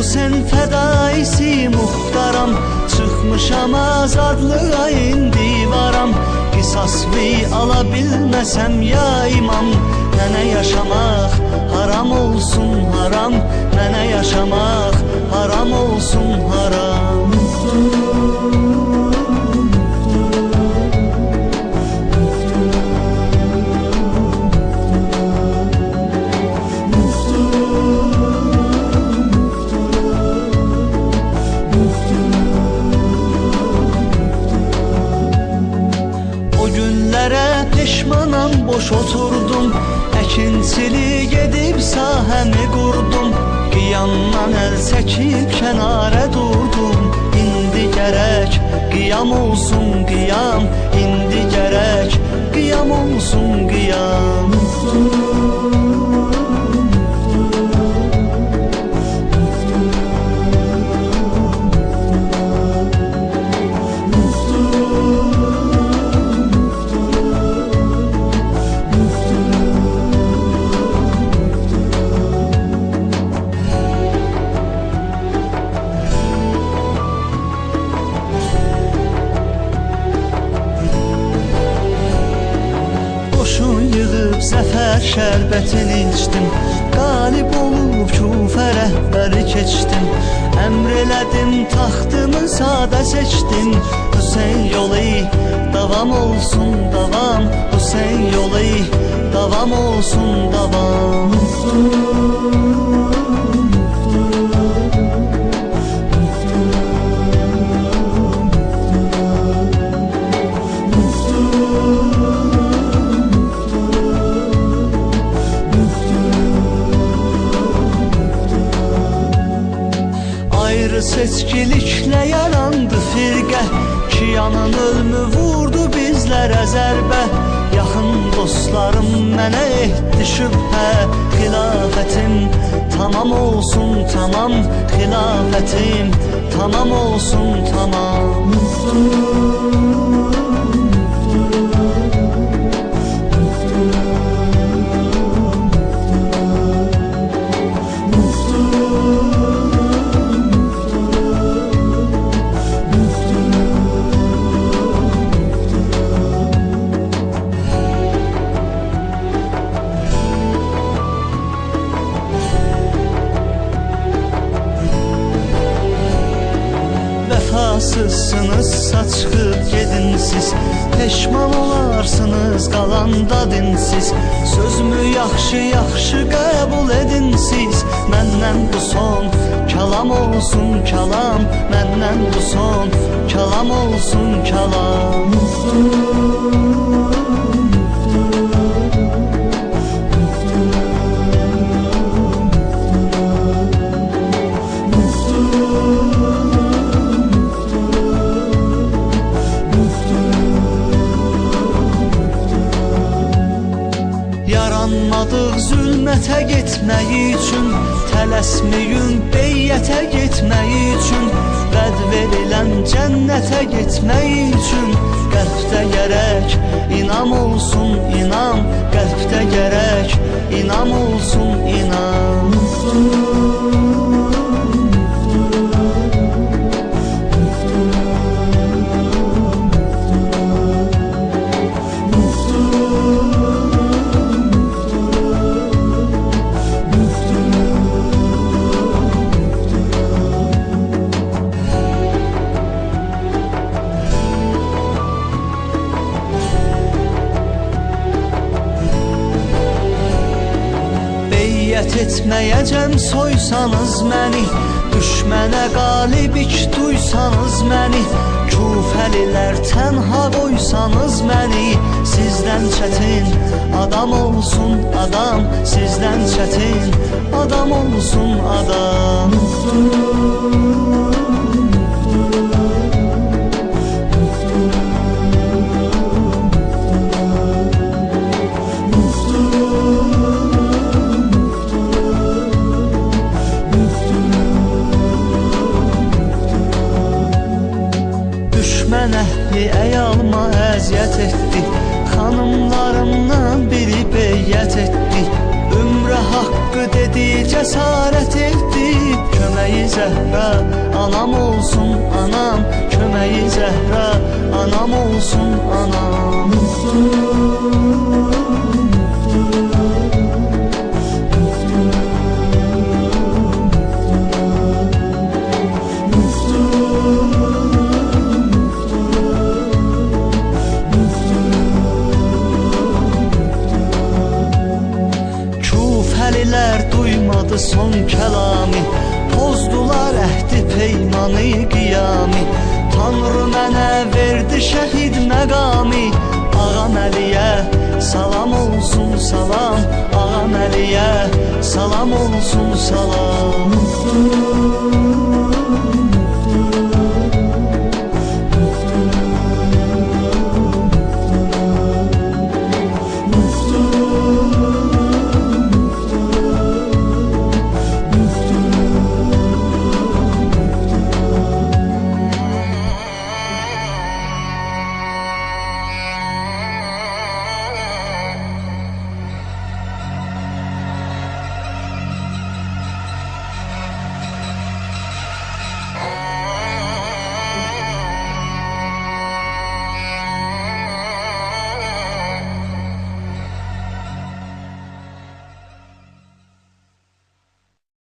Hüseyin fədaisi muhtaram, çıxmışam azadlığa indi varam. Qisasvi ala bilməsəm ya imam, mənə yaşamaq haram olsun haram, mənə yaşamaq haram olsun haram. Peşmanam, boş oturdum, əkinçilik edib sahəmi qurdum. Qiyamdan əl çəkib kənara durdum. İndi gərək qiyam olsun qiyam, indi gərək qiyam olsun qiyam. Zəfər şərbətini içdim, qalib olub küfə rəhbəri keçdim. Əmr elədim, taxtımı sadə seçdim. Hüseyin yolu davam olsun davam, Hüseyin yolu davam olsun davam. Seçkiliklə yarandı firqə, Kiyanın ölümü vurdu bizlərə zərbə. Yaxın dostlarım mənə etdi şübhə, xilafətim tamam olsun tamam, xilafətim tamam olsun tamam. Vəfasızsınızsa çıxıb gedin siz, peşman olarsınız qalanda dinsiz. Sözümü yaxşı qəbul edin siz, məndən bu son kalam olsun kalam, məndən bu son kalam olsun kalam. Yaranmadıq zülmətə getməyi üçün, tələsməyin beyyətə getməyi üçün, vəd verilən cənnətə getməyi üçün. Qəlbdə gərək inam olsun inam, qəlbdə gərək inam olsun inam. Etməyəcəm soysanız məni, düşmənə qalibik duysanız məni. Küfəlilər tənha qoysanız məni, sizdən çətin adam olsun adam, sizdən çətin adam olsun adam. Əhli əyalma əziyyət etdi, xanımlarımdan biri beyyət etdi. Ömrə haqqı dedi, cəsarət etdi, köməyi Zəhra, anam olsun anam, köməyi Zəhra, anam olsun anam. Kufəlilər duymadı son kəlami, pozdular əhdi peymanı qiyami. Tanrı mənə verdi şəhid məqami, Ağam Əliyə salam olsun salam, Ağam Əliyə salam olsun salam.